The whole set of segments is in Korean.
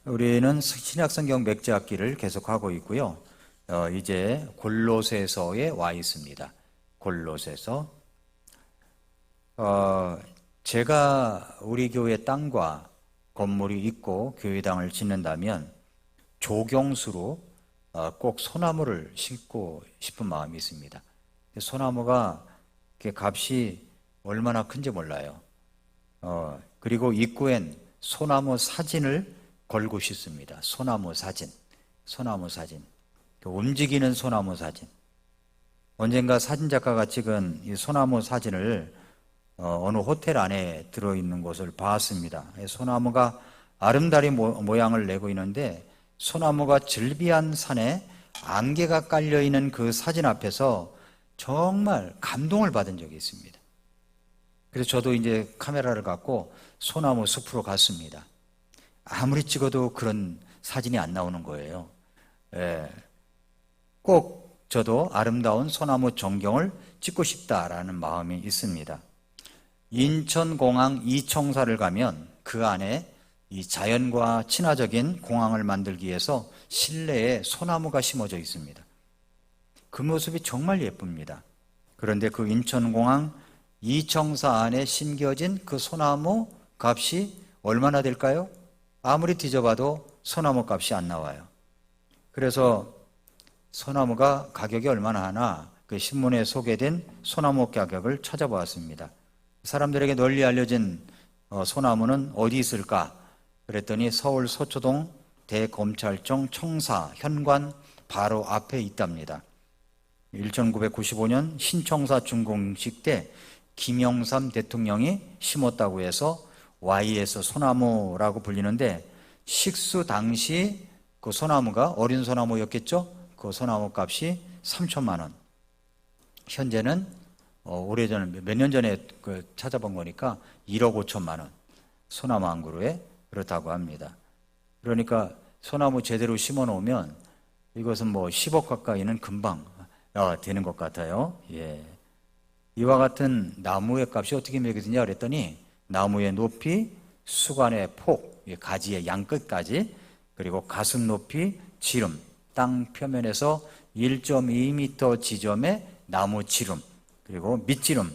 우리는 신약성경 맥주학기를 계속하고 있고요. 이제 골로새서에 와 있습니다. 골로새서. 제가 우리 교회 땅과 건물이 있고 교회당을 짓는다면 조경수로 꼭 소나무를 심고 싶은 마음이 있습니다. 소나무가 값이 얼마나 큰지 몰라요. 그리고 입구엔 소나무 사진을 걸고 싶습니다. 소나무 사진. 움직이는 소나무 사진. 언젠가 사진작가가 찍은 이 소나무 사진을 어느 호텔 안에 들어있는 곳을 봤습니다. 소나무가 아름다리 모양을 내고 있는데 소나무가 즐비한 산에 안개가 깔려있는 그 사진 앞에서 정말 감동을 받은 적이 있습니다. 그래서 저도 이제 카메라를 갖고 소나무 숲으로 갔습니다. 아무리 찍어도 그런 사진이 안 나오는 거예요. 꼭 저도 아름다운 소나무 전경을 찍고 싶다라는 마음이 있습니다. 인천공항 이청사를 가면 그 안에 이 자연과 친화적인 공항을 만들기 위해서 실내에 소나무가 심어져 있습니다. 그 모습이 정말 예쁩니다. 그런데 그 인천공항 이청사 안에 심겨진 그 소나무 값이 얼마나 될까요? 아무리 뒤져봐도 소나무 값이 안 나와요. 그래서 소나무가 가격이 얼마나 하나 그 신문에 소개된 소나무 가격을 찾아보았습니다. 사람들에게 널리 알려진 소나무는 어디 있을까? 그랬더니 서울 서초동 대검찰청 청사 현관 바로 앞에 있답니다. 1995년 신청사 준공식 때 김영삼 대통령이 심었다고 해서 Y에서 소나무라고 불리는데 식수 당시 그 소나무가 어린 소나무였겠죠? 그 소나무 값이 3천만 원. 현재는 오래전에 몇 년 전에 찾아본 거니까 1억 5천만 원. 소나무 한 그루에 그렇다고 합니다. 그러니까 소나무 제대로 심어 놓으면 이것은 뭐 10억 가까이는 금방 되는 것 같아요. 이와 같은 나무의 값이 어떻게 매겨지냐 그랬더니 나무의 높이, 수간의 폭, 가지의 양끝까지, 그리고 가슴 높이, 지름, 땅 표면에서 1.2m 지점의 나무 지름, 그리고 밑지름,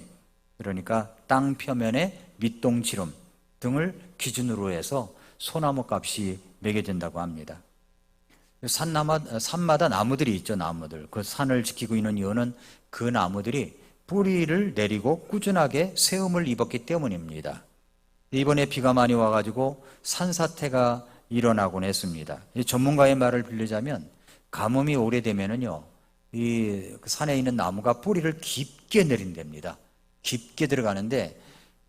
그러니까 땅 표면의 밑동지름 등을 기준으로 해서 소나무 값이 매겨진다고 합니다. 산마다 나무들이 있죠, 나무들. 그 산을 지키고 있는 이유는 그 나무들이 뿌리를 내리고 꾸준하게 세움을 입었기 때문입니다. 이번에 비가 많이 와가지고 산사태가 일어나곤 했습니다. 전문가의 말을 빌리자면 가뭄이 오래되면은요, 이 산에 있는 나무가 뿌리를 깊게 내린답니다. 깊게 들어가는데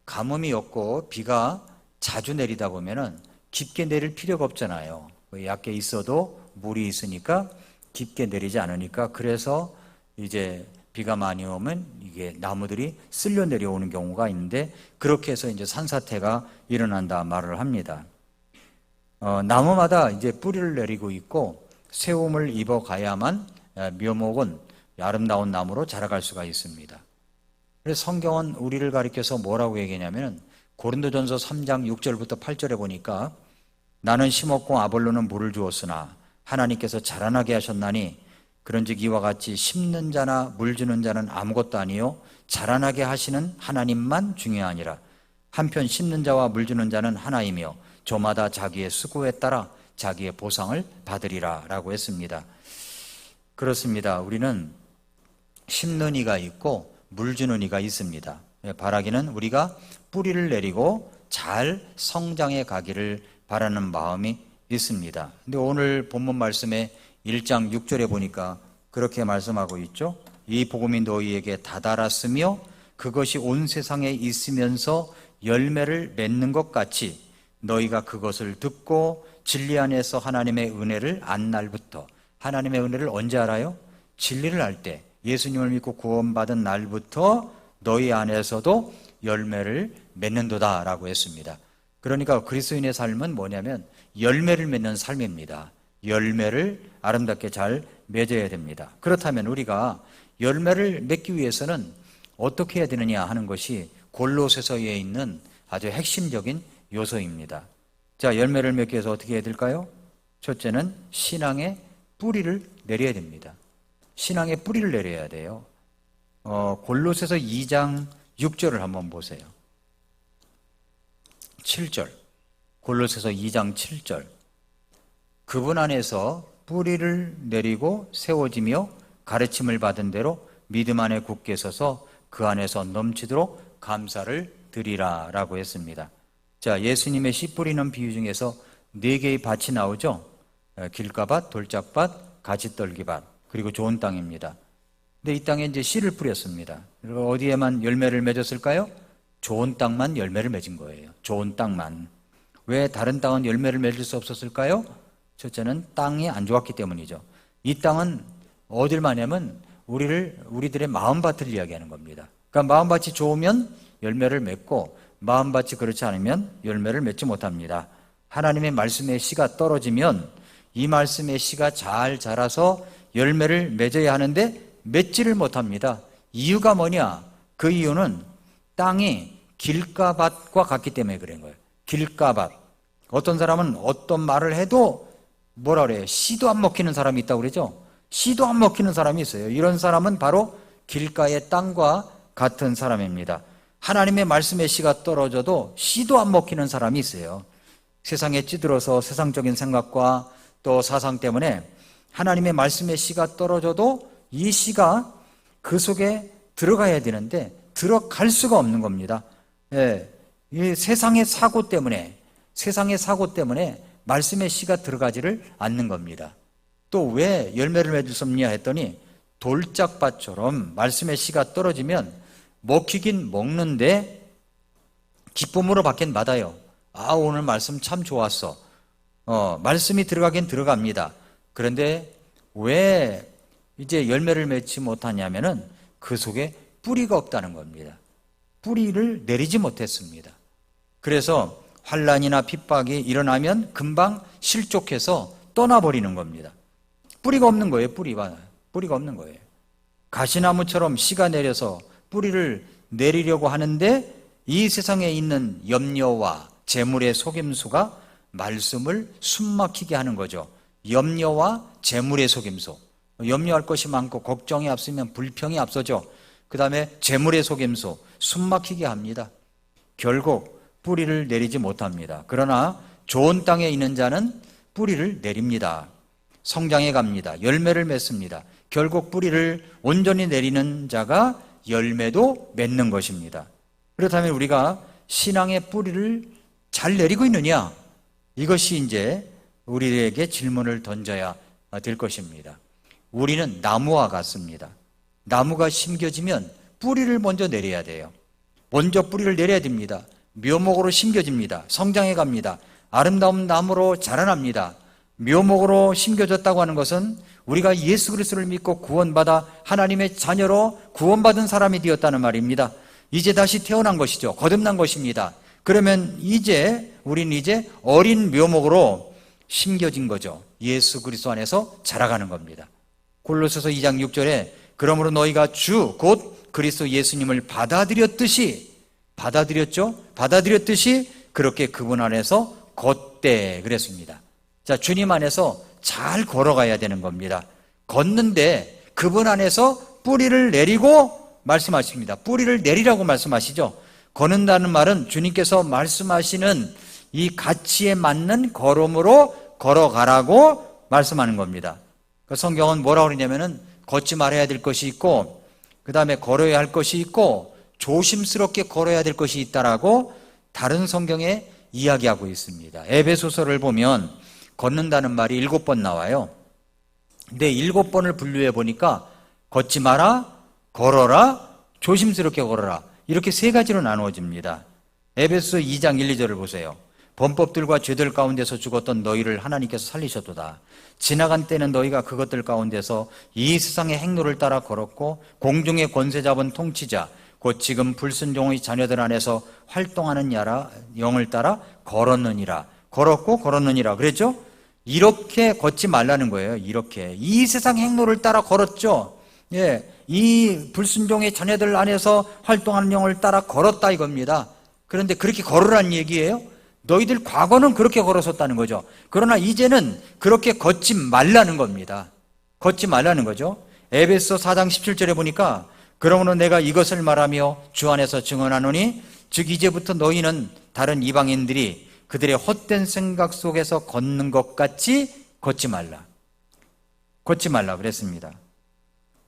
가뭄이 없고 비가 자주 내리다 보면은 깊게 내릴 필요가 없잖아요. 얕게 있어도 물이 있으니까 깊게 내리지 않으니까 그래서 이제 비가 많이 오면 이게 나무들이 쓸려 내려오는 경우가 있는데 그렇게 해서 이제 산사태가 일어난다 말을 합니다. 나무마다 이제 뿌리를 내리고 있고 세움을 입어 가야만 묘목은 아름다운 나무로 자라갈 수가 있습니다. 그래서 성경은 우리를 가리켜서 뭐라고 얘기하냐면 고린도전서 3장 6절부터 8절에 보니까 나는 심었고 아볼로는 물을 주었으나 하나님께서 자라나게 하셨나니 그런즉 이와 같이 심는 자나 물 주는 자는 아무것도 아니요 자라나게 하시는 하나님만 중요하니라. 한편 심는 자와 물 주는 자는 하나이며 저마다 자기의 수고에 따라 자기의 보상을 받으리라 라고 했습니다. 그렇습니다. 우리는 심는 이가 있고 물 주는 이가 있습니다. 바라기는 우리가 뿌리를 내리고 잘 성장해 가기를 바라는 마음이 있습니다. 근데 오늘 본문 말씀에 1장 6절에 보니까 그렇게 말씀하고 있죠. 이 복음이 너희에게 다다랐으며 그것이 온 세상에 있으면서 열매를 맺는 것 같이 너희가 그것을 듣고 진리 안에서 하나님의 은혜를 안 날부터, 하나님의 은혜를 언제 알아요? 진리를 알 때, 예수님을 믿고 구원받은 날부터 너희 안에서도 열매를 맺는도다 라고 했습니다. 그러니까 그리스도인의 삶은 뭐냐면 열매를 맺는 삶입니다. 열매를 아름답게 잘 맺어야 됩니다. 그렇다면 우리가 열매를 맺기 위해서는 어떻게 해야 되느냐 하는 것이 골로새서에 있는 아주 핵심적인 요소입니다. 자, 열매를 맺기 위해서 어떻게 해야 될까요? 첫째는 신앙의 뿌리를 내려야 됩니다. 신앙의 뿌리를 내려야 돼요. 골로새서 2장 6절을 한번 보세요. 7절. 골로새서 2장 7절. 그분 안에서 뿌리를 내리고 세워지며 가르침을 받은 대로 믿음 안에 굳게 서서 그 안에서 넘치도록 감사를 드리라 라고 했습니다. 자, 예수님의 씨 뿌리는 비유 중에서 4개의 밭이 나오죠. 길가밭, 돌짝밭, 가지떨기밭, 그리고 좋은 땅입니다. 근데 이 땅에 이제 씨를 뿌렸습니다. 그리고 어디에만 열매를 맺었을까요? 좋은 땅만 열매를 맺은 거예요. 좋은 땅만. 왜 다른 땅은 열매를 맺을 수 없었을까요? 첫째는 땅이 안 좋았기 때문이죠. 이 땅은 어딜 말하냐면 우리들의 마음밭을 이야기하는 겁니다. 그러니까 마음밭이 좋으면 열매를 맺고 마음밭이 그렇지 않으면 열매를 맺지 못합니다. 하나님의 말씀의 씨가 떨어지면 이 말씀의 씨가 잘 자라서 열매를 맺어야 하는데 맺지를 못합니다. 이유가 뭐냐? 그 이유는 땅이 길가밭과 같기 때문에 그런 거예요. 길가밭. 어떤 사람은 어떤 말을 해도 뭐라 그래요? 씨도 안 먹히는 사람이 있다고 그러죠? 씨도 안 먹히는 사람이 있어요. 이런 사람은 바로 길가의 땅과 같은 사람입니다. 하나님의 말씀의 씨가 떨어져도 씨도 안 먹히는 사람이 있어요. 세상에 찌들어서 세상적인 생각과 또 사상 때문에 하나님의 말씀의 씨가 떨어져도 이 씨가 그 속에 들어가야 되는데 들어갈 수가 없는 겁니다. 이 세상의 사고 때문에 말씀의 씨가 들어가지를 않는 겁니다. 또 왜 열매를 맺을 수 없냐 했더니 돌짝밭처럼 말씀의 씨가 떨어지면 먹히긴 먹는데 기쁨으로 받긴 받아요. 아, 오늘 말씀 참 좋았어. 말씀이 들어가긴 들어갑니다. 그런데 왜 이제 열매를 맺지 못하냐면은 그 속에 뿌리가 없다는 겁니다. 뿌리를 내리지 못했습니다. 그래서 환난이나 핍박이 일어나면 금방 실족해서 떠나버리는 겁니다. 뿌리가 없는 거예요. 뿌리가 없는 거예요. 가시나무처럼 씨가 내려서 뿌리를 내리려고 하는데 이 세상에 있는 염려와 재물의 속임수가 말씀을 숨막히게 하는 거죠. 염려와 재물의 속임수. 염려할 것이 많고 걱정이 앞서면 불평이 앞서죠. 그 다음에 재물의 속임수, 숨막히게 합니다. 결국 뿌리를 내리지 못합니다. 그러나 좋은 땅에 있는 자는 뿌리를 내립니다. 성장해 갑니다. 열매를 맺습니다. 결국 뿌리를 온전히 내리는 자가 열매도 맺는 것입니다. 그렇다면 우리가 신앙의 뿌리를 잘 내리고 있느냐? 이것이 이제 우리에게 질문을 던져야 될 것입니다. 우리는 나무와 같습니다. 나무가 심겨지면 뿌리를 먼저 내려야 돼요. 먼저 뿌리를 내려야 됩니다. 묘목으로 심겨집니다. 성장해 갑니다. 아름다운 나무로 자라납니다. 묘목으로 심겨졌다고 하는 것은 우리가 예수 그리스도를 믿고 구원받아 하나님의 자녀로 구원받은 사람이 되었다는 말입니다. 이제 다시 태어난 것이죠. 거듭난 것입니다. 그러면 우리는 이제 어린 묘목으로 심겨진 거죠. 예수 그리스도 안에서 자라가는 겁니다. 골로새서 2장 6절에 그러므로 너희가 주 곧 그리스도 예수님을 받아들였듯이 그렇게 그분 안에서 걷되 그랬습니다. 자, 주님 안에서 잘 걸어가야 되는 겁니다. 걷는데 그분 안에서 뿌리를 내리고 말씀하십니다. 뿌리를 내리라고 말씀하시죠. 걷는다는 말은 주님께서 말씀하시는 이 가치에 맞는 걸음으로 걸어가라고 말씀하는 겁니다. 그 성경은 뭐라고 그러냐면은 걷지 말아야 될 것이 있고 그 다음에 걸어야 할 것이 있고 조심스럽게 걸어야 될 것이 있다라고 다른 성경에 이야기하고 있습니다. 에베소서를 보면 걷는다는 말이 7번 나와요. 근데 7번을 분류해 보니까 걷지 마라, 걸어라, 조심스럽게 걸어라 이렇게 3가지로 나누어집니다. 에베소서 2장 1, 2절을 보세요. 범법들과 죄들 가운데서 죽었던 너희를 하나님께서 살리셨도다. 지나간 때는 너희가 그것들 가운데서 이 세상의 행로를 따라 걸었고 공중의 권세 잡은 통치자 곧 지금 불순종의 자녀들 안에서 활동하는 영을 따라 걸었느니라. 그랬죠? 이렇게 걷지 말라는 거예요. 이렇게 이 세상 행로를 따라 걸었죠. 이 불순종의 자녀들 안에서 활동하는 영을 따라 걸었다 이겁니다. 그런데 그렇게 걸으라는 얘기예요? 너희들 과거는 그렇게 걸었었다는 거죠. 그러나 이제는 그렇게 걷지 말라는 겁니다. 걷지 말라는 거죠. 에베소 4장 17절에 보니까 그러므로 내가 이것을 말하며 주 안에서 증언하노니 즉 이제부터 너희는 다른 이방인들이 그들의 헛된 생각 속에서 걷는 것 같이 걷지 말라. 걷지 말라 그랬습니다.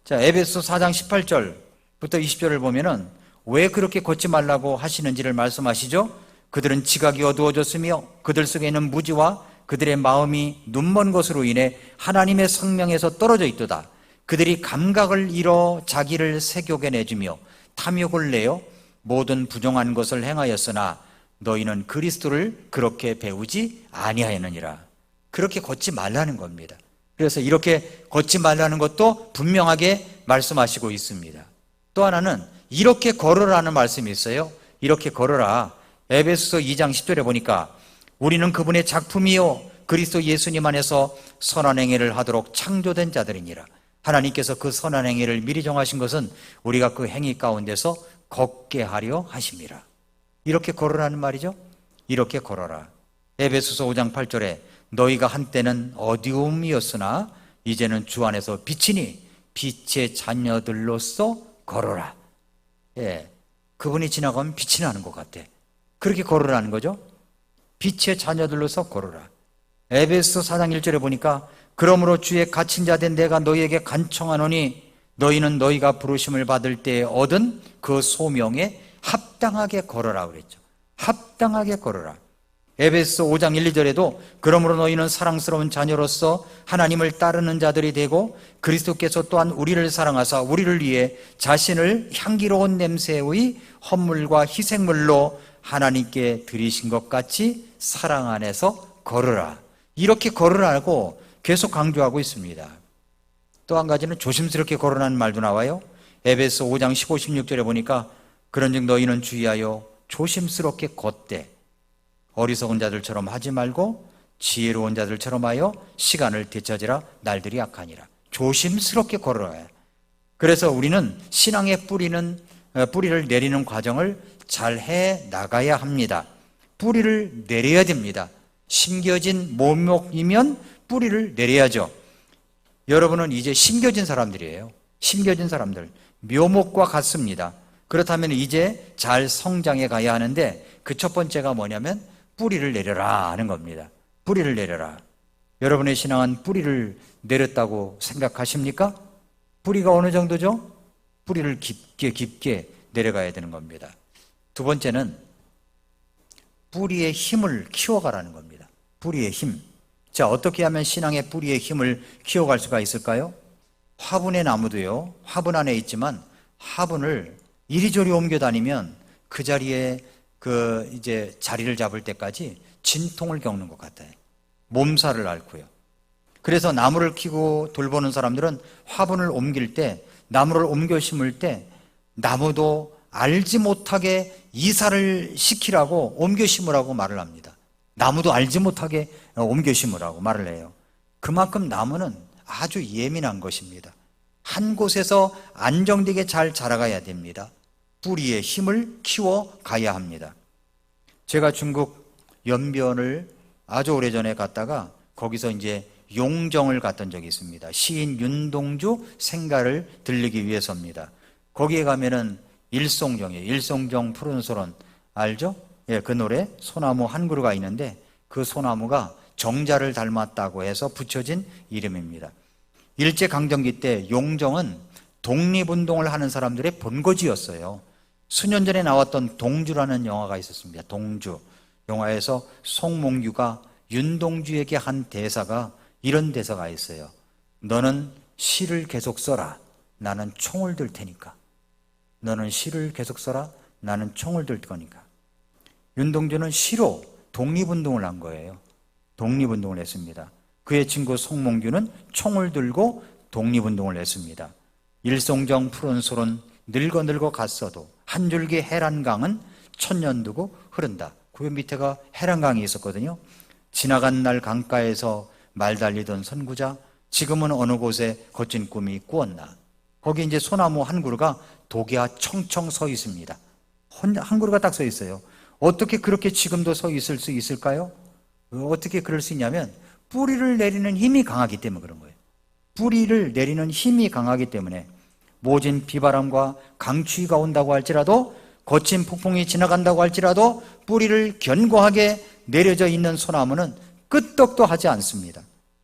자, 에베소 4장 18절부터 20절을 보면은 왜 그렇게 걷지 말라고 하시는지를 말씀하시죠. 그들은 지각이 어두워졌으며 그들 속에 있는 무지와 그들의 마음이 눈먼 것으로 인해 하나님의 성령에서 떨어져 있도다. 그들이 감각을 잃어 자기를 색욕에 내주며 탐욕을 내어 모든 부정한 것을 행하였으나 너희는 그리스도를 그렇게 배우지 아니하였느니라. 그렇게 걷지 말라는 겁니다. 그래서 이렇게 걷지 말라는 것도 분명하게 말씀하시고 있습니다. 또 하나는 이렇게 걸으라는 말씀이 있어요. 이렇게 걸으라. 에베소서 2장 10절에 보니까 우리는 그분의 작품이요 그리스도 예수님 안에서 선한 행위를 하도록 창조된 자들이니라. 하나님께서 그 선한 행위를 미리 정하신 것은 우리가 그 행위 가운데서 걷게 하려 하심이라. 이렇게 걸으라는 말이죠. 이렇게 걸어라. 에베소서 5장 8절에 너희가 한때는 어두움이었으나 이제는 주 안에서 빛이니 빛의 자녀들로서 걸어라. 예, 그분이 지나가면 빛이 나는 것 같아. 그렇게 걸으라는 거죠. 빛의 자녀들로서 걸어라. 에베소 4장 1절에 보니까 그러므로 주의 갇힌 자 된 내가 너희에게 간청하노니 너희는 너희가 부르심을 받을 때에 얻은 그 소명에 합당하게 걸어라 그랬죠. 합당하게 걸어라. 에베소 5장 1, 2절에도 그러므로 너희는 사랑스러운 자녀로서 하나님을 따르는 자들이 되고 그리스도께서 또한 우리를 사랑하사 우리를 위해 자신을 향기로운 냄새의 헌물과 희생물로 하나님께 드리신 것 같이 사랑 안에서 걸으라. 이렇게 걸으라고 계속 강조하고 있습니다. 또 한 가지는 조심스럽게 걸으라는 말도 나와요. 에베소 5장 15, 16절에 보니까 그런즉 너희는 주의하여 조심스럽게 걷되 어리석은 자들처럼 하지 말고 지혜로운 자들처럼 하여 시간을 되찾으라. 날들이 약하니라. 조심스럽게 걸어야. 그래서 우리는 신앙의 뿌리를 내리는 과정을 잘 해 나가야 합니다. 뿌리를 내려야 됩니다. 심겨진 모목이면 뿌리를 내려야죠. 여러분은 이제 심겨진 사람들이에요. 심겨진 사람들. 묘목과 같습니다. 그렇다면 이제 잘 성장해 가야 하는데 그 첫 번째가 뭐냐면 뿌리를 내려라 하는 겁니다. 뿌리를 내려라. 여러분의 신앙은 뿌리를 내렸다고 생각하십니까? 뿌리가 어느 정도죠? 뿌리를 깊게 내려가야 되는 겁니다. 두 번째는 뿌리의 힘을 키워가라는 겁니다. 뿌리의 힘. 자, 어떻게 하면 신앙의 뿌리의 힘을 키워갈 수가 있을까요? 화분의 나무도요, 화분 안에 있지만 화분을 이리저리 옮겨 다니면 그 자리에 이제 자리를 잡을 때까지 진통을 겪는 것 같아요. 몸살을 앓고요. 그래서 나무를 키고 돌보는 사람들은 화분을 옮길 때, 나무를 옮겨 심을 때 나무도 알지 못하게 이사를 시키라고 옮겨 심으라고 말을 합니다. 나무도 알지 못하게 옮겨 심으라고 말을 해요. 그만큼 나무는 아주 예민한 것입니다. 한 곳에서 안정되게 잘 자라가야 됩니다. 뿌리의 힘을 키워가야 합니다. 제가 중국 연변을 아주 오래전에 갔다가 거기서 이제 용정을 갔던 적이 있습니다. 시인 윤동주 생가를 들리기 위해서입니다. 거기에 가면은 일송정이에요. 일송정 푸른 소론 알죠? 예, 그 노래 소나무 한 그루가 있는데 그 소나무가 정자를 닮았다고 해서 붙여진 이름입니다. 일제강점기 때 용정은 독립운동을 하는 사람들의 본거지였어요. 수년 전에 나왔던 동주라는 영화가 있었습니다. 동주. 영화에서 송몽규가 윤동주에게 한 대사가 이런 대사가 있어요. 너는 시를 계속 써라. 나는 총을 들 테니까. 너는 시를 계속 써라. 나는 총을 들 거니까. 윤동주는 시로 독립운동을 한 거예요. 독립운동을 했습니다. 그의 친구 송몽규는 총을 들고 독립운동을 했습니다. 일송정 푸른 소론 늙어 갔어도 한 줄기 해란강은 천년 두고 흐른다. 그 밑에가 해란강이 있었거든요. 지나간 날 강가에서 말 달리던 선구자 지금은 어느 곳에 거친 꿈이 꾸었나. 거기 이제 소나무 한 그루가 독야 청청 서 있습니다. 한 그루가 딱 서 있어요. 어떻게 그렇게 지금도 서 있을 수 있을까요? 어떻게 그럴 수 있냐면 뿌리를 내리는 힘이 강하기 때문에 그런 거예요. 뿌리를 내리는 힘이 강하기 때문에 모진 비바람과 강추위가 온다고 할지라도 거친 폭풍이 지나간다고 할지라도 뿌리를 견고하게 내려져 있는 소나무는 끄떡도 하지 않습니다.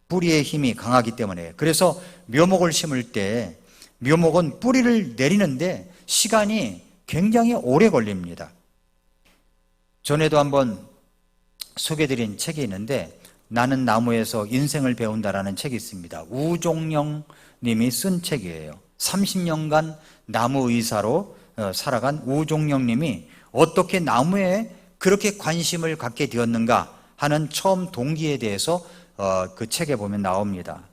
뿌리의 힘이 강하기 때문에. 그래서 묘목을 심을 때 묘목은 뿌리를 내리는데 시간이 굉장히 오래 걸립니다. 전에도 한번 소개드린 책이 있는데 나는 나무에서 인생을 배운다라는 책이 있습니다. 우종영 님이 쓴 책이에요. 30년간 나무 의사로 살아간 우종영 님이 어떻게 나무에 그렇게 관심을 갖게 되었는가 하는 처음 동기에 대해서 그 책에 보면 나옵니다.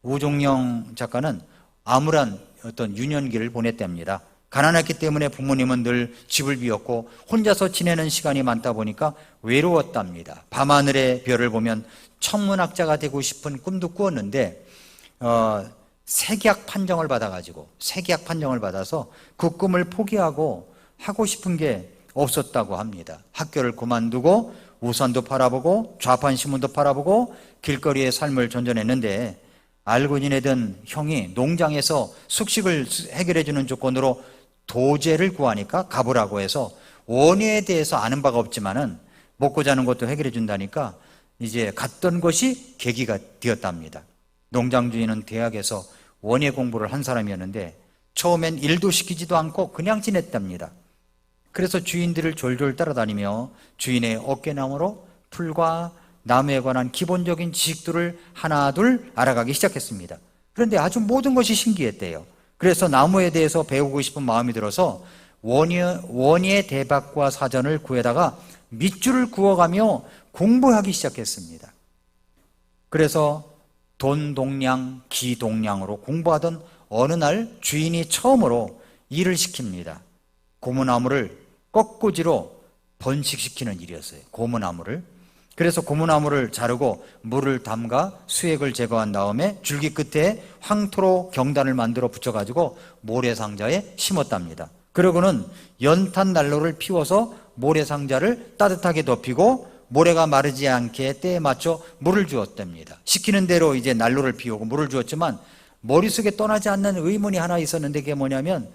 우종영 작가는 암울한 어떤 유년기를 보냈답니다. 가난했기 때문에 부모님은 늘 집을 비웠고 혼자서 지내는 시간이 많다 보니까 외로웠답니다. 밤하늘의 별을 보면 천문학자가 되고 싶은 꿈도 꾸었는데 세계학 판정을 받아서 그 꿈을 포기하고 하고 싶은 게 없었다고 합니다. 학교를 그만두고 우산도 팔아보고 좌판 신문도 팔아보고 길거리의 삶을 전전했는데 알고 지내던 형이 농장에서 숙식을 해결해 주는 조건으로 도제를 구하니까 가보라고 해서 원예에 대해서 아는 바가 없지만은 먹고 자는 것도 해결해 준다니까 이제 갔던 것이 계기가 되었답니다. 농장 주인은 대학에서 원예 공부를 한 사람이었는데 처음엔 일도 시키지도 않고 그냥 지냈답니다. 그래서 주인들을 졸졸 따라다니며 주인의 어깨너머로 풀과 나무에 관한 기본적인 지식들을 하나둘 알아가기 시작했습니다. 그런데 아주 모든 것이 신기했대요. 그래서 나무에 대해서 배우고 싶은 마음이 들어서 원예 대박과 사전을 구해다가 밑줄을 그어가며 공부하기 시작했습니다. 그래서 돈동량, 기동량으로 공부하던 어느 날 주인이 처음으로 일을 시킵니다. 고무나무를 꺾꽂이로 번식시키는 일이었어요. 고무나무를. 그래서 고무나무를 자르고 물을 담가 수액을 제거한 다음에 줄기 끝에 황토로 경단을 만들어 붙여가지고 모래상자에 심었답니다. 그러고는 연탄 난로를 피워서 모래상자를 따뜻하게 덮이고 모래가 마르지 않게 때에 맞춰 물을 주었답니다. 시키는 대로 이제 난로를 피우고 물을 주었지만 머릿속에 떠나지 않는 의문이 하나 있었는데 그게 뭐냐면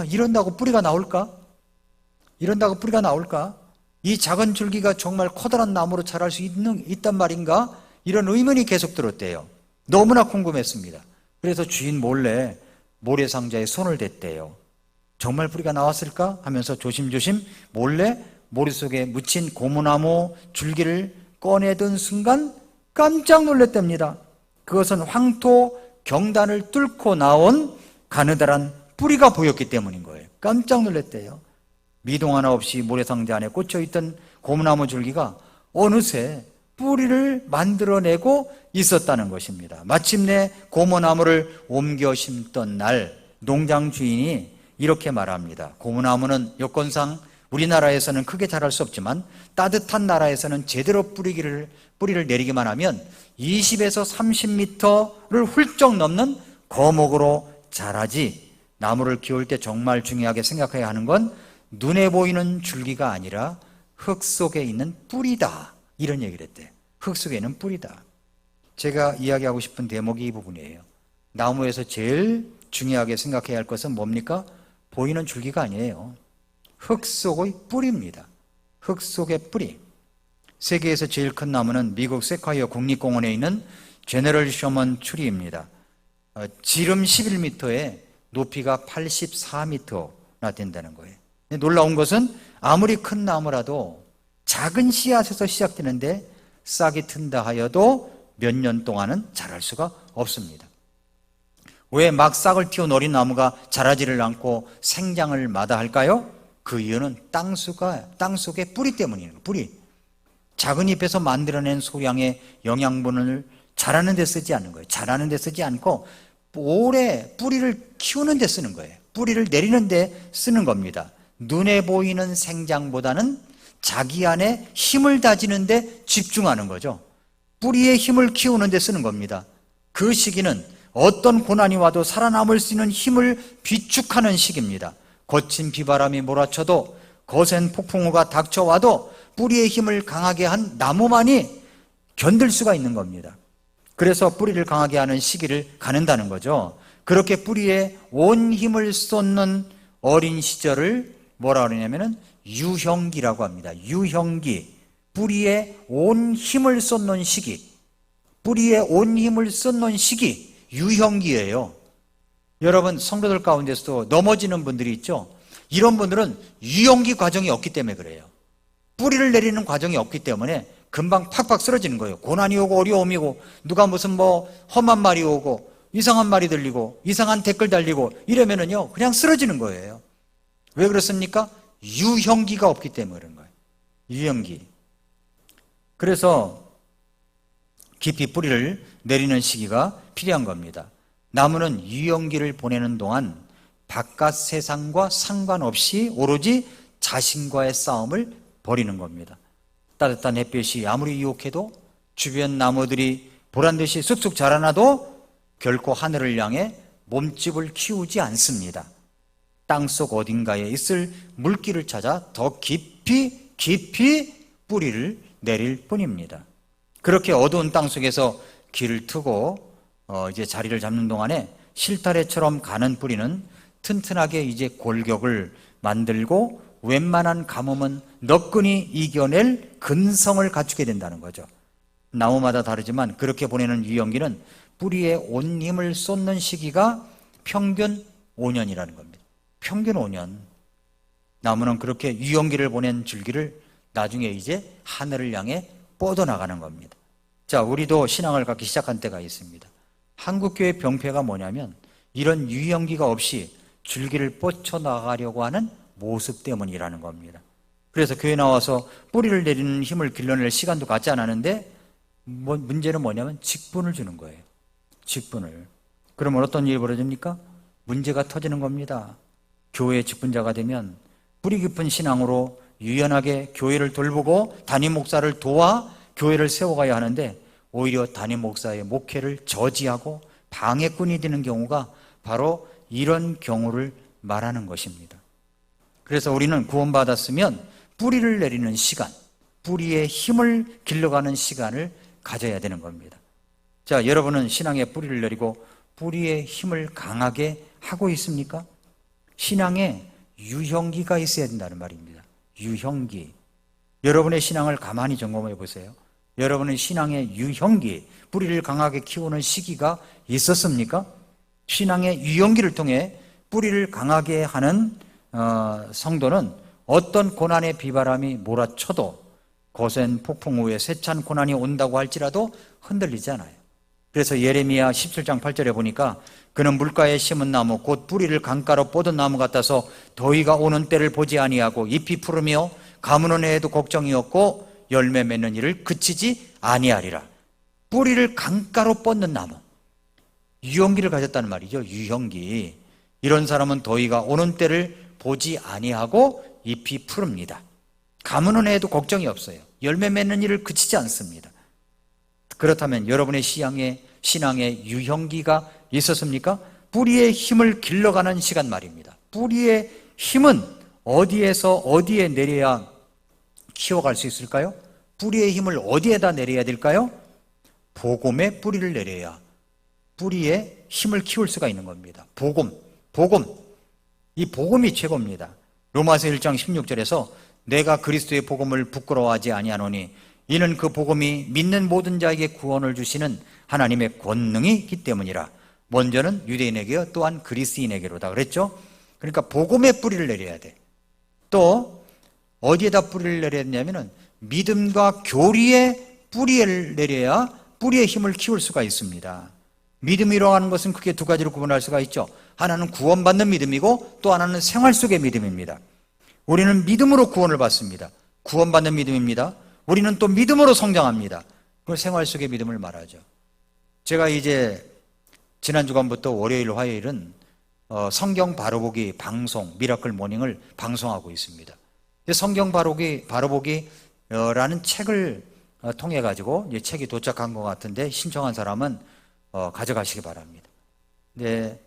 이런다고 뿌리가 나올까? 이런다고 뿌리가 나올까? 이 작은 줄기가 정말 커다란 나무로 자랄 수 있단 말인가? 이런 의문이 계속 들었대요. 너무나 궁금했습니다. 그래서 주인 몰래 모래상자에 손을 댔대요. 정말 뿌리가 나왔을까? 하면서 조심조심 몰래 머릿속에 묻힌 고무나무 줄기를 꺼내던 순간 깜짝 놀랐답니다. 그것은 황토 경단을 뚫고 나온 가느다란 뿌리가 보였기 때문인 거예요. 깜짝 놀랐대요. 미동 하나 없이 모래상자 안에 꽂혀있던 고무나무 줄기가 어느새 뿌리를 만들어내고 있었다는 것입니다. 마침내 고무나무를 옮겨 심던 날 농장 주인이 이렇게 말합니다. 고무나무는 여건상 우리나라에서는 크게 자랄 수 없지만 따뜻한 나라에서는 제대로 뿌리를 내리기만 하면 20에서 30m를 훌쩍 넘는 거목으로 자라지. 나무를 키울 때 정말 중요하게 생각해야 하는 건 눈에 보이는 줄기가 아니라 흙 속에 있는 뿌리다. 이런 얘기를 했대요. 흙 속에 있는 뿌리다. 제가 이야기하고 싶은 대목이 이 부분이에요. 나무에서 제일 중요하게 생각해야 할 것은 뭡니까? 보이는 줄기가 아니에요. 흙 속의 뿌리입니다. 흙 속의 뿌리. 세계에서 제일 큰 나무는 미국 세콰이어 국립공원에 있는 제너럴 셔먼 트리입니다. 지름 11m에 높이가 84m나 된다는 거예요. 놀라운 것은 아무리 큰 나무라도 작은 씨앗에서 시작되는데 싹이 튼다 하여도 몇 년 동안은 자랄 수가 없습니다. 왜 막 싹을 틔운 어린 나무가 자라지를 않고 생장을 마다할까요? 그 이유는 땅 속의 뿌리 때문이에요. 뿌리. 작은 잎에서 만들어낸 소량의 영양분을 자라는 데 쓰지 않는 거예요. 자라는 데 쓰지 않고 오래 뿌리를 키우는 데 쓰는 거예요. 뿌리를 내리는 데 쓰는 겁니다. 눈에 보이는 생장보다는 자기 안에 힘을 다지는 데 집중하는 거죠. 뿌리의 힘을 키우는 데 쓰는 겁니다. 그 시기는 어떤 고난이 와도 살아남을 수 있는 힘을 비축하는 시기입니다. 거친 비바람이 몰아쳐도 거센 폭풍우가 닥쳐와도 뿌리의 힘을 강하게 한 나무만이 견딜 수가 있는 겁니다. 그래서 뿌리를 강하게 하는 시기를 가는다는 거죠. 그렇게 뿌리에 온 힘을 쏟는 어린 시절을 뭐라 그러냐면은 유형기라고 합니다. 유형기. 뿌리에 온 힘을 쏟는 시기. 뿌리에 온 힘을 쏟는 시기. 유형기예요. 여러분, 성도들 가운데서도 넘어지는 분들이 있죠. 이런 분들은 유형기 과정이 없기 때문에 그래요. 뿌리를 내리는 과정이 없기 때문에 금방 팍팍 쓰러지는 거예요. 고난이 오고 어려움이 오고 누가 무슨 험한 말이 오고 이상한 말이 들리고 이상한 댓글 달리고 이러면은요 그냥 쓰러지는 거예요. 왜 그렇습니까? 유형기가 없기 때문에 그런 거예요. 유형기. 그래서 깊이 뿌리를 내리는 시기가 필요한 겁니다. 나무는 유형기를 보내는 동안 바깥 세상과 상관없이 오로지 자신과의 싸움을 벌이는 겁니다. 따뜻한 햇빛이 아무리 유혹해도 주변 나무들이 보란듯이 쑥쑥 자라나도 결코 하늘을 향해 몸집을 키우지 않습니다. 땅속 어딘가에 있을 물길을 찾아 더 깊이 뿌리를 내릴 뿐입니다. 그렇게 어두운 땅속에서 길을 트고 이제 자리를 잡는 동안에 실타래처럼 가는 뿌리는 튼튼하게 이제 골격을 만들고 웬만한 가뭄은 너끈히 이겨낼 근성을 갖추게 된다는 거죠. 나무마다 다르지만 그렇게 보내는 유형기는 뿌리에 온 힘을 쏟는 시기가 평균 5년이라는 겁니다. 평균 5년. 나무는 그렇게 유형기를 보낸 줄기를 나중에 이제 하늘을 향해 뻗어나가는 겁니다. 자, 우리도 신앙을 갖기 시작한 때가 있습니다. 한국교회 병폐가 뭐냐면 이런 유형기가 없이 줄기를 뻗쳐나가려고 하는 모습 때문이라는 겁니다. 그래서 교회 나와서 뿌리를 내리는 힘을 길러낼 시간도 갖지 않았는데 문제는 뭐냐면 직분을 주는 거예요. 직분을. 그러면 어떤 일이 벌어집니까? 문제가 터지는 겁니다. 교회의 직분자가 되면 뿌리 깊은 신앙으로 유연하게 교회를 돌보고 담임 목사를 도와 교회를 세워가야 하는데 오히려 담임 목사의 목회를 저지하고 방해꾼이 되는 경우가 바로 이런 경우를 말하는 것입니다. 그래서 우리는 구원받았으면 뿌리를 내리는 시간, 뿌리의 힘을 길러가는 시간을 가져야 되는 겁니다. 자, 여러분은 신앙의 뿌리를 내리고 뿌리의 힘을 강하게 하고 있습니까? 신앙에 유형기가 있어야 된다는 말입니다. 유형기. 여러분의 신앙을 가만히 점검해 보세요. 여러분의 신앙의 유형기, 뿌리를 강하게 키우는 시기가 있었습니까? 신앙의 유형기를 통해 뿌리를 강하게 하는 성도는 어떤 고난의 비바람이 몰아쳐도 거센 폭풍 후에 세찬 고난이 온다고 할지라도 흔들리지 않아요. 그래서 예레미야 17장 8절에 보니까 그는 물가에 심은 나무 곧 뿌리를 강가로 뻗은 나무 같아서 더위가 오는 때를 보지 아니하고 잎이 푸르며 가무는 해에도 걱정이 없고 열매 맺는 일을 그치지 아니하리라. 뿌리를 강가로 뻗는 나무. 유형기를 가졌다는 말이죠. 유형기. 이런 사람은 더위가 오는 때를 보지 아니하고 잎이 푸릅니다. 가무는 해에도 걱정이 없어요. 열매 맺는 일을 그치지 않습니다. 그렇다면 여러분의 신앙에 유형기가 있었습니까? 뿌리의 힘을 길러가는 시간 말입니다. 뿌리의 힘은 어디에서 어디에 내려야 키워갈 수 있을까요? 뿌리의 힘을 어디에다 내려야 될까요? 복음의 뿌리를 내려야 뿌리의 힘을 키울 수가 있는 겁니다. 복음. 이 복음이 최고입니다. 로마서 1장 16절에서 내가 그리스도의 복음을 부끄러워하지 아니하노니 이는 그 복음이 믿는 모든 자에게 구원을 주시는 하나님의 권능이 있기 때문이라. 먼저는 유대인에게요 또한 그리스인에게로다 그랬죠. 그러니까 복음의 뿌리를 내려야 돼. 또 어디에다 뿌리를 내려야 되냐면은 믿음과 교리의 뿌리를 내려야 뿌리의 힘을 키울 수가 있습니다. 믿음이라고 하는 것은 크게 두 가지로 구분할 수가 있죠. 하나는 구원받는 믿음이고 또 하나는 생활 속의 믿음입니다. 우리는 믿음으로 구원을 받습니다. 구원받는 믿음입니다. 우리는 또 믿음으로 성장합니다. 그걸 생활 속의 믿음을 말하죠. 제가 이제 지난 주간부터 월요일, 화요일은 성경 바로보기 방송 미라클 모닝을 방송하고 있습니다. 성경 바로보기라는 책을 통해 가지고 이제 책이 도착한 것 같은데 신청한 사람은 가져가시기 바랍니다. 네,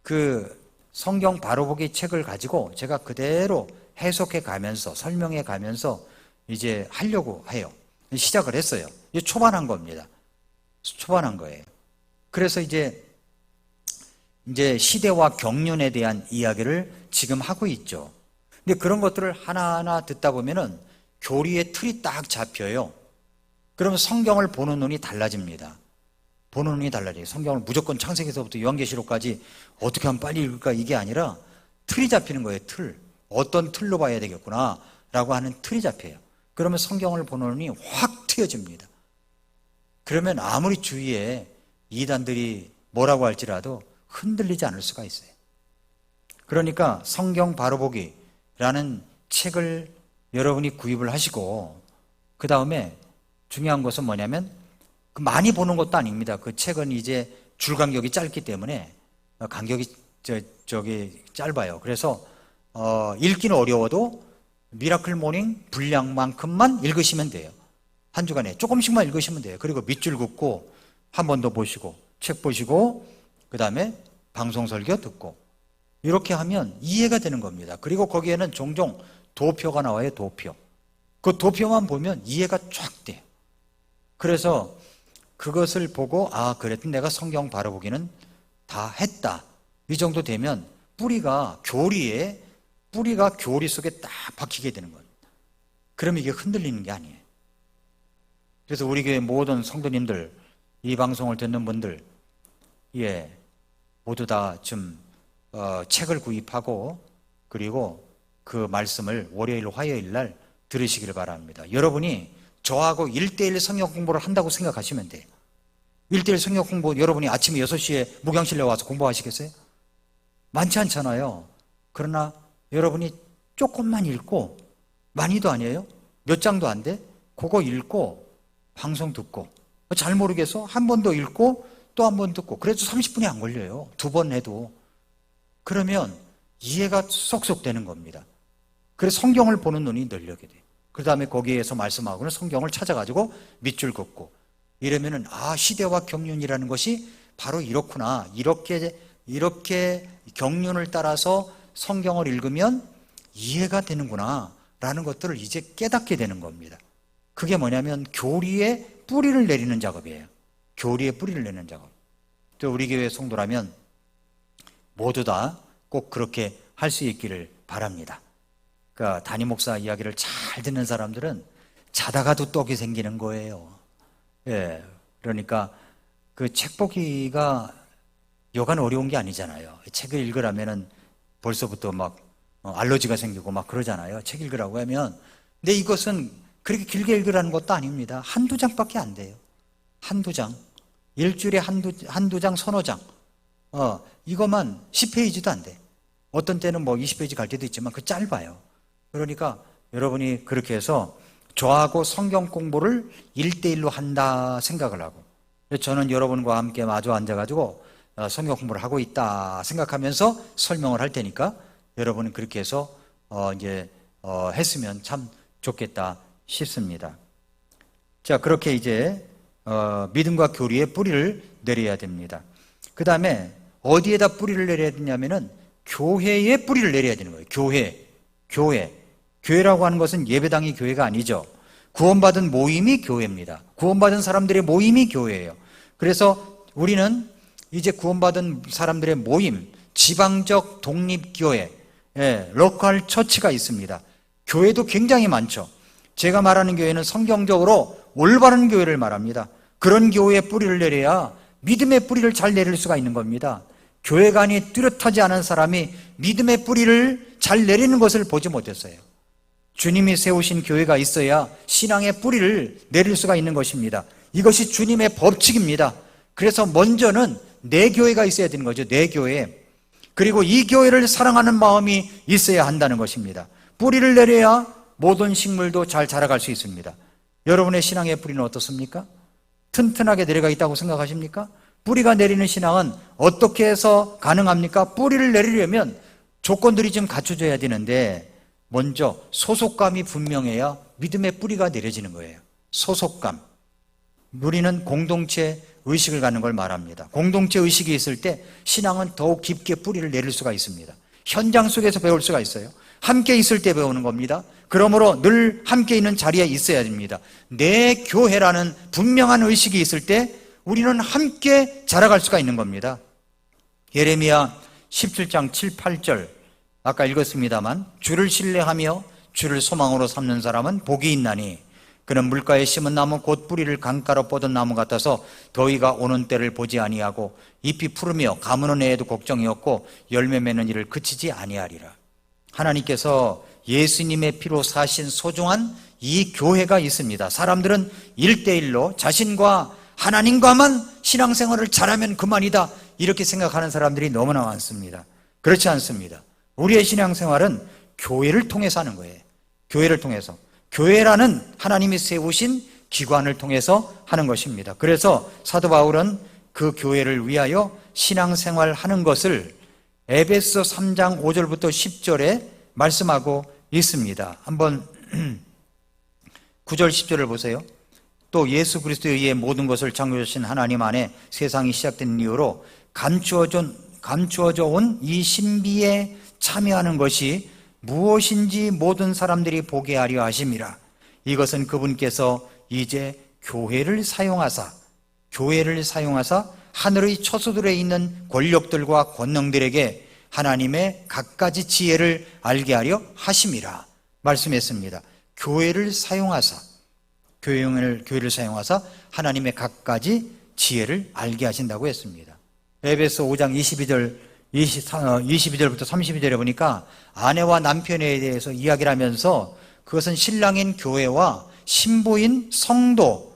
그 성경 바로보기 책을 가지고 제가 그대로 해석해 가면서 설명해 가면서 이제 하려고 해요. 시작을 했어요. 이제 초반한 겁니다. 초반한 거예요. 그래서 이제 시대와 경륜에 대한 이야기를 지금 하고 있죠. 근데 그런 것들을 하나하나 듣다 보면은 교리의 틀이 딱 잡혀요. 그러면 성경을 보는 눈이 달라집니다. 보는 눈이 달라져요. 성경을 무조건 창세기서부터 요한계시록까지 어떻게 하면 빨리 읽을까 이게 아니라 틀이 잡히는 거예요. 틀. 어떤 틀로 봐야 되겠구나 라고 하는 틀이 잡혀요. 그러면 성경을 보는 눈이 확 트여집니다. 그러면 아무리 주위에 이단들이 뭐라고 할지라도 흔들리지 않을 수가 있어요. 그러니까 성경 바로보기라는 책을 여러분이 구입을 하시고 그 다음에 중요한 것은 뭐냐면 많이 보는 것도 아닙니다. 그 책은 이제 줄 간격이 짧기 때문에 간격이 짧아요. 그래서 읽기는 어려워도 미라클 모닝 분량만큼만 읽으시면 돼요. 한 주간에 조금씩만 읽으시면 돼요. 그리고 밑줄 긋고 한 번 더 보시고 책 보시고 그 다음에 방송 설교 듣고 이렇게 하면 이해가 되는 겁니다. 그리고 거기에는 종종 도표가 나와요. 도표. 그 도표만 보면 이해가 쫙 돼요. 그래서 그것을 보고 그랬더니 내가 성경 바로보기는 다 했다. 이 정도 되면 뿌리가 교리 속에 딱 박히게 되는 거예요. 그러면 이게 흔들리는 게 아니에요. 그래서 우리 교회 모든 성도님들, 이 방송을 듣는 분들, 모두 다 좀 책을 구입하고 그리고 그 말씀을 월요일, 화요일 날 들으시기를 바랍니다. 여러분이 저하고 1:1 성경 공부를 한다고 생각하시면 돼요. 1:1 성경 공부 여러분이 아침에 6시에 목양실에 와서 공부하시겠어요? 많지 않잖아요. 그러나 여러분이 조금만 읽고 많이도 아니에요? 몇 장도 안 돼? 그거 읽고 방송 듣고 잘 모르겠어? 한 번 더 읽고 또 한 번 듣고 그래도 30분이 안 걸려요. 2번 해도. 그러면 이해가 쏙쏙 되는 겁니다. 그래서 성경을 보는 눈이 늘려게 돼요. 그 다음에 거기에서 말씀하고는 성경을 찾아가지고 밑줄 긋고 이러면은 시대와 경륜이라는 것이 바로 이렇구나. 이렇게 경륜을 따라서 성경을 읽으면 이해가 되는구나 라는 것들을 이제 깨닫게 되는 겁니다. 그게 뭐냐면 교리에 뿌리를 내리는 작업이에요. 교리에 뿌리를 내는 작업. 또 우리 교회 성도라면 모두 다 꼭 그렇게 할 수 있기를 바랍니다. 그러니까 담임 목사 이야기를 잘 듣는 사람들은 자다가도 떡이 생기는 거예요. 그러니까 그 책 보기가 여간 어려운 게 아니잖아요. 책을 읽으라면은 벌써부터 막 알러지가 생기고 막 그러잖아요. 책 읽으라고 하면. 근데 이것은 그렇게 길게 읽으라는 것도 아닙니다. 한두 장밖에 안 돼요. 한두 장. 일주일에 한두 장, 서너 장. 이것만 10페이지도 안 돼. 어떤 때는 20페이지 갈 때도 있지만 그 짧아요. 그러니까 여러분이 그렇게 해서 저하고 성경 공부를 1:1로 한다 생각을 하고 저는 여러분과 함께 마주 앉아가지고 성경 공부를 하고 있다 생각하면서 설명을 할 테니까 여러분은 그렇게 해서 했으면 참 좋겠다 싶습니다. 자, 그렇게 이제 믿음과 교리에 뿌리를 내려야 됩니다. 그 다음에 어디에다 뿌리를 내려야 되냐면은 교회에 뿌리를 내려야 되는 거예요. 교회라고 하는 것은 예배당이 교회가 아니죠. 구원받은 모임이 교회입니다. 구원받은 사람들의 모임이 교회예요. 그래서 우리는 이제 구원받은 사람들의 모임, 지방적 독립교회, 로컬 처치가 있습니다. 교회도 굉장히 많죠. 제가 말하는 교회는 성경적으로 올바른 교회를 말합니다. 그런 교회에 뿌리를 내려야 믿음의 뿌리를 잘 내릴 수가 있는 겁니다. 교회관이 뚜렷하지 않은 사람이 믿음의 뿌리를 잘 내리는 것을 보지 못했어요. 주님이 세우신 교회가 있어야 신앙의 뿌리를 내릴 수가 있는 것입니다. 이것이 주님의 법칙입니다. 그래서 먼저는 내 교회가 있어야 되는 거죠. 내 교회. 그리고 이 교회를 사랑하는 마음이 있어야 한다는 것입니다. 뿌리를 내려야 모든 식물도 잘 자라갈 수 있습니다. 여러분의 신앙의 뿌리는 어떻습니까? 튼튼하게 내려가 있다고 생각하십니까? 뿌리가 내리는 신앙은 어떻게 해서 가능합니까? 뿌리를 내리려면 조건들이 좀 갖춰져야 되는데 먼저 소속감이 분명해야 믿음의 뿌리가 내려지는 거예요. 소속감. 우리는 공동체 의식을 갖는 걸 말합니다. 공동체 의식이 있을 때 신앙은 더욱 깊게 뿌리를 내릴 수가 있습니다. 현장 속에서 배울 수가 있어요. 함께 있을 때 배우는 겁니다. 그러므로 늘 함께 있는 자리에 있어야 됩니다. 내 교회라는 분명한 의식이 있을 때 우리는 함께 자라갈 수가 있는 겁니다. 예레미야 17장 7, 8절 아까 읽었습니다만, 주를 신뢰하며 주를 소망으로 삼는 사람은 복이 있나니 그는 물가에 심은 나무 곧 뿌리를 강가로 뻗은 나무 같아서 더위가 오는 때를 보지 아니하고 잎이 푸르며 가무는 애에도 걱정이 없고 열매 맺는 일을 그치지 아니하리라. 하나님께서 예수님의 피로 사신 소중한 이 교회가 있습니다. 사람들은 1대1로 자신과 하나님과만 신앙생활을 잘하면 그만이다 이렇게 생각하는 사람들이 너무나 많습니다. 그렇지 않습니다. 우리의 신앙생활은 교회를 통해서 하는 거예요. 교회를 통해서. 교회라는 하나님이 세우신 기관을 통해서 하는 것입니다. 그래서 사도 바울은 그 교회를 위하여 신앙생활 하는 것을 에베소 3장 5절부터 10절에 말씀하고 있습니다. 한번 9절 10절을 보세요. 또 예수 그리스도에 의해 모든 것을 창조하신 하나님 안에 세상이 시작된 이후로 감추어져 온 이 신비에 참여하는 것이 무엇인지 모든 사람들이 보게 하려 하심이라. 이것은 그분께서 이제 교회를 사용하사 하늘의 처소들에 있는 권력들과 권능들에게 하나님의 갖가지 지혜를 알게 하려 하심이라 말씀했습니다. 교회를 사용하사 하나님의 갖가지 지혜를 알게 하신다고 했습니다. 에베소 5장 22절부터 32절에 보니까 아내와 남편에 대해서 이야기를 하면서 그것은 신랑인 교회와 신부인 성도의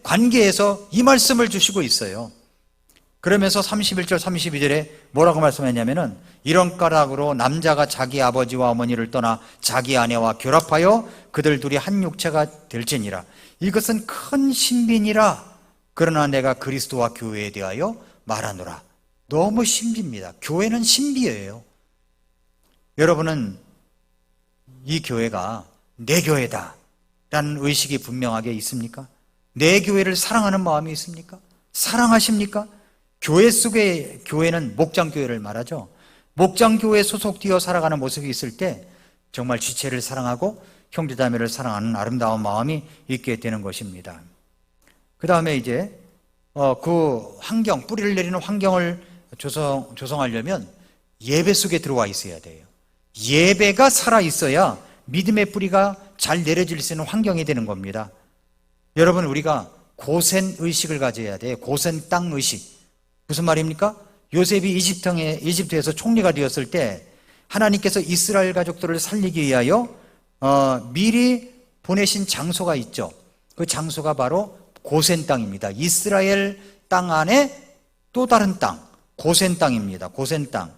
관계에서 이 말씀을 주시고 있어요. 그러면서 31절 32절에 뭐라고 말씀했냐면은 이런 까닭으로 남자가 자기 아버지와 어머니를 떠나 자기 아내와 결합하여 그들 둘이 한 육체가 될지니라. 이것은 큰 신비니라. 그러나 내가 그리스도와 교회에 대하여 말하노라. 너무 신비입니다. 교회는 신비예요. 여러분은 이 교회가 내 교회다 라는 의식이 분명하게 있습니까? 내 교회를 사랑하는 마음이 있습니까? 사랑하십니까? 교회 속의 교회는 목장교회를 말하죠. 목장교회에 소속되어 살아가는 모습이 있을 때 정말 지체를 사랑하고 형제자매를 사랑하는 아름다운 마음이 있게 되는 것입니다. 그 다음에 이제 그 환경, 뿌리를 내리는 환경을 조성하려면 예배 속에 들어와 있어야 돼요. 예배가 살아있어야 믿음의 뿌리가 잘 내려질 수 있는 환경이 되는 겁니다. 여러분, 우리가 고센 의식을 가져야 돼요. 고센 땅 의식. 무슨 말입니까? 요셉이 이집트에서 총리가 되었을 때 하나님께서 이스라엘 가족들을 살리기 위하여 미리 보내신 장소가 있죠. 그 장소가 바로 고센 땅입니다. 이스라엘 땅 안에 또 다른 땅, 고센 땅입니다. 고센 땅.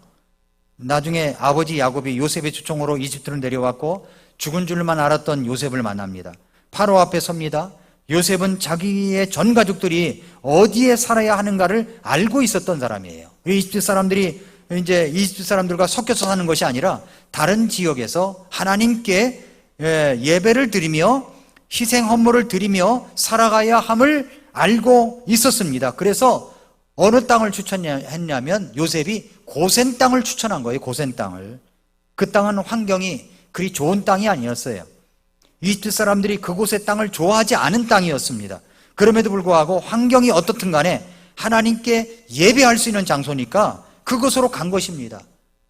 나중에 아버지 야곱이 요셉의 초청으로 이집트로 내려왔고 죽은 줄만 알았던 요셉을 만납니다. 파로 앞에 섭니다. 요셉은 자기의 전 가족들이 어디에 살아야 하는가를 알고 있었던 사람이에요. 이집트 사람들이 이제 이집트 사람들과 섞여서 사는 것이 아니라 다른 지역에서 하나님께 예배를 드리며 희생 헌물을 드리며 살아가야 함을 알고 있었습니다. 그래서 어느 땅을 추천했냐면 요셉이 고센 땅을 추천한 거예요. 고센 땅을. 그 땅은 환경이 그리 좋은 땅이 아니었어요. 이집트 사람들이 그곳의 땅을 좋아하지 않은 땅이었습니다. 그럼에도 불구하고 환경이 어떻든 간에 하나님께 예배할 수 있는 장소니까 그곳으로 간 것입니다.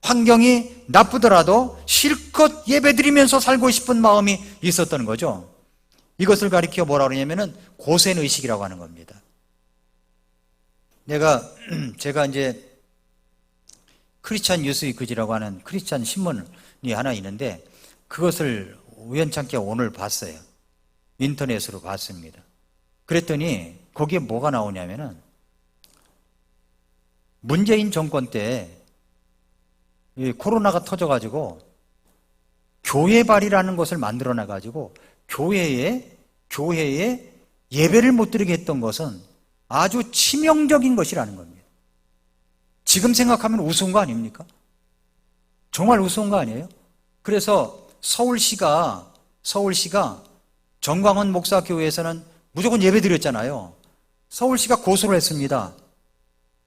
환경이 나쁘더라도 실컷 예배드리면서 살고 싶은 마음이 있었던 거죠. 이것을 가리켜 뭐라 그러냐면은 고센 의식이라고 하는 겁니다. 제가 이제 크리스찬 뉴스위크지라고 하는 크리스찬 신문이 하나 있는데 그것을 우연찮게 오늘 봤어요. 인터넷으로 봤습니다. 그랬더니 거기에 뭐가 나오냐면은 문재인 정권 때 코로나가 터져가지고 교회발이라는 것을 만들어놔가지고 교회에 예배를 못 드리게 했던 것은 아주 치명적인 것이라는 겁니다. 지금 생각하면 우스운 거 아닙니까? 정말 우스운 거 아니에요? 그래서 서울시가 정광훈 목사 교회에서는 무조건 예배 드렸잖아요. 서울시가 고소를 했습니다.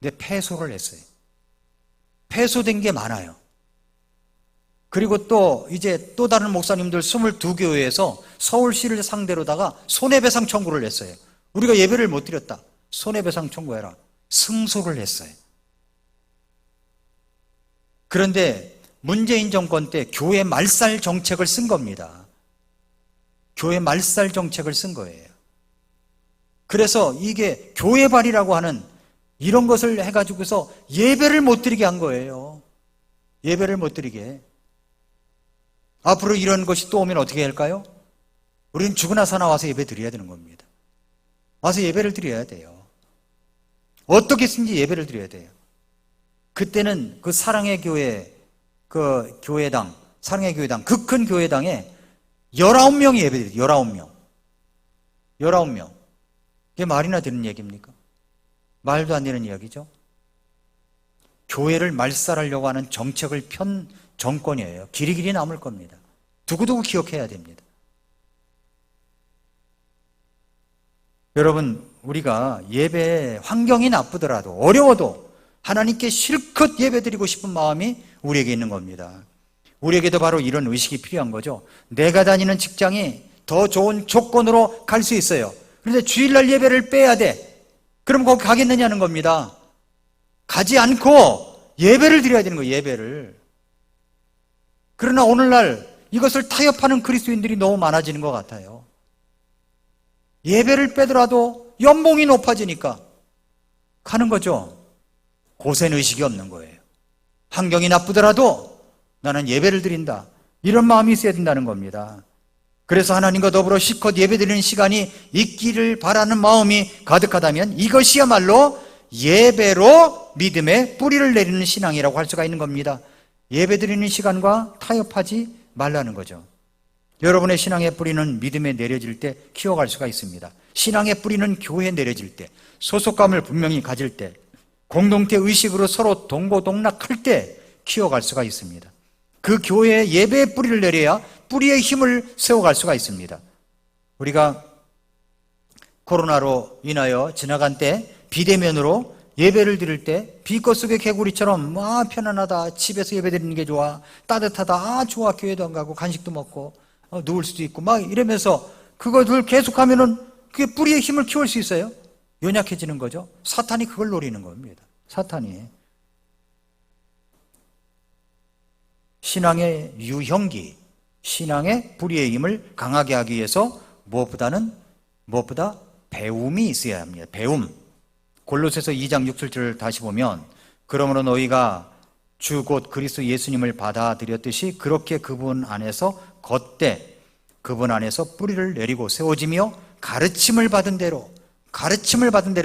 근데 패소를 했어요. 패소된 게 많아요. 그리고 또 이제 또 다른 목사님들 22교회에서 서울시를 상대로다가 손해배상 청구를 했어요. 우리가 예배를 못 드렸다. 손해배상 청구해라. 승소를 했어요. 그런데 문재인 정권 때 교회 말살 정책을 쓴 겁니다. 교회 말살 정책을 쓴 거예요. 그래서 이게 교회발이라고 하는 이런 것을 해가지고서 예배를 못 드리게 한 거예요. 예배를 못 드리게. 앞으로 이런 것이 또 오면 어떻게 할까요? 우리는 죽으나 사나 와서 예배 드려야 되는 겁니다. 와서 예배를 드려야 돼요. 어떻게 쓰든지 예배를 드려야 돼요. 그때는 그 사랑의 교회, 그 교회당, 사랑의 교회당, 그 큰 교회당에 19명이 예배드려요. 19명. 19명. 그게 말이나 되는 얘기입니까? 말도 안 되는 이야기죠. 교회를 말살하려고 하는 정책을 편 정권이에요. 길이길이 남을 겁니다. 두고두고 기억해야 됩니다. 여러분, 우리가 예배 환경이 나쁘더라도 어려워도 하나님께 실컷 예배드리고 싶은 마음이 우리에게 있는 겁니다. 우리에게도 바로 이런 의식이 필요한 거죠. 내가 다니는 직장이 더 좋은 조건으로 갈 수 있어요. 그런데 주일날 예배를 빼야 돼. 그럼 거기 가겠느냐는 겁니다. 가지 않고 예배를 드려야 되는 거예요. 예배를. 그러나 오늘날 이것을 타협하는 그리스도인들이 너무 많아지는 것 같아요. 예배를 빼더라도 연봉이 높아지니까 가는 거죠. 고센의식이 없는 거예요. 환경이 나쁘더라도 나는 예배를 드린다. 이런 마음이 있어야 된다는 겁니다. 그래서 하나님과 더불어 실컷 예배드리는 시간이 있기를 바라는 마음이 가득하다면 이것이야말로 예배로 믿음의 뿌리를 내리는 신앙이라고 할 수가 있는 겁니다. 예배드리는 시간과 타협하지 말라는 거죠. 여러분의 신앙의 뿌리는 믿음에 내려질 때 키워갈 수가 있습니다. 신앙의 뿌리는 교회에 내려질 때, 소속감을 분명히 가질 때, 공동체 의식으로 서로 동고동락할 때 키워갈 수가 있습니다. 그 교회에 예배의 뿌리를 내려야 뿌리의 힘을 세워갈 수가 있습니다. 우리가 코로나로 인하여 지나간 때 비대면으로 예배를 드릴 때 비꽃 속의 개구리처럼 편안하다, 집에서 예배 드리는 게 좋아, 따뜻하다, 좋아, 교회도 안 가고 간식도 먹고 누울 수도 있고 이러면서 그것을 계속하면은 그게 뿌리의 힘을 키울 수 있어요? 연약해지는 거죠. 사탄이 그걸 노리는 겁니다. 사탄이. 신앙의 유형기, 신앙의 뿌리의 힘을 강하게 하기 위해서 무엇보다 배움이 있어야 합니다. 배움. 골로새서 2장 6절을 다시 보면 그러므로 너희가 주 곧 그리스도 예수님을 받아들였듯이 그렇게 그분 안에서 걷되 그분 안에서 뿌리를 내리고 세워지며 가르침을 받은 대로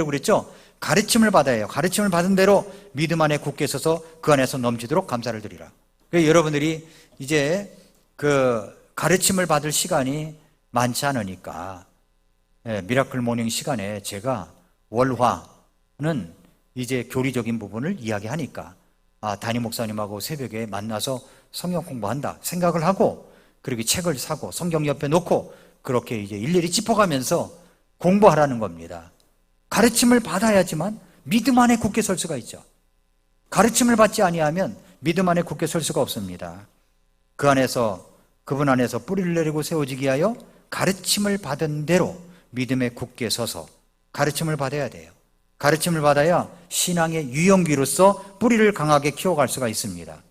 그랬죠? 가르침을 받아야 해요. 가르침을 받은 대로 믿음 안에 굳게 서서 그 안에서 넘치도록 감사를 드리라. 그러니까 여러분들이 이제 그 가르침을 받을 시간이 많지 않으니까 미라클 모닝 시간에 제가 월화는 이제 교리적인 부분을 이야기하니까 담임 목사님하고 새벽에 만나서 성경 공부한다 생각을 하고 그렇게 책을 사고 성경 옆에 놓고 그렇게 이제 일일이 짚어가면서 공부하라는 겁니다. 가르침을 받아야지만 믿음 안에 굳게 설 수가 있죠. 가르침을 받지 아니하면 믿음 안에 굳게 설 수가 없습니다. 그분 안에서 뿌리를 내리고 세워지기 하여 가르침을 받은 대로 믿음에 굳게 서서 가르침을 받아야 돼요. 가르침을 받아야 신앙의 유형기로서 뿌리를 강하게 키워갈 수가 있습니다.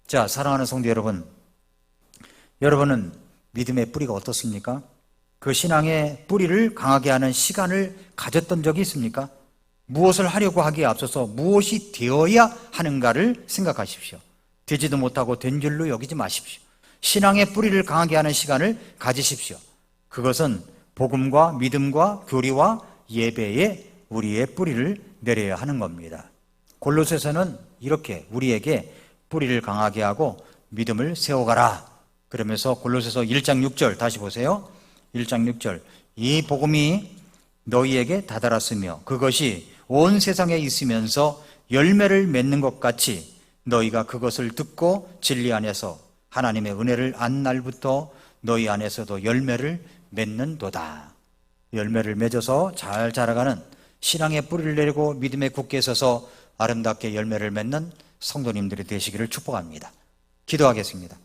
자, 사랑하는 성도 여러분, 여러분은 믿음의 뿌리가 어떻습니까? 그 신앙의 뿌리를 강하게 하는 시간을 가졌던 적이 있습니까? 무엇을 하려고 하기에 앞서서 무엇이 되어야 하는가를 생각하십시오. 되지도 못하고 된 줄로 여기지 마십시오. 신앙의 뿌리를 강하게 하는 시간을 가지십시오. 그것은 복음과 믿음과 교리와 예배에 우리의 뿌리를 내려야 하는 겁니다. 골로새서는 이렇게 우리에게 뿌리를 강하게 하고 믿음을 세워가라. 그러면서 골로새서 1장 6절 다시 보세요. 1장 6절 이 복음이 너희에게 다다랐으며 그것이 온 세상에 있으면서 열매를 맺는 것 같이 너희가 그것을 듣고 진리 안에서 하나님의 은혜를 안 날부터 너희 안에서도 열매를 맺는도다. 열매를 맺어서 잘 자라가는 신앙의 뿌리를 내리고 믿음에 굳게 서서 아름답게 열매를 맺는 성도님들이 되시기를 축복합니다. 기도하겠습니다.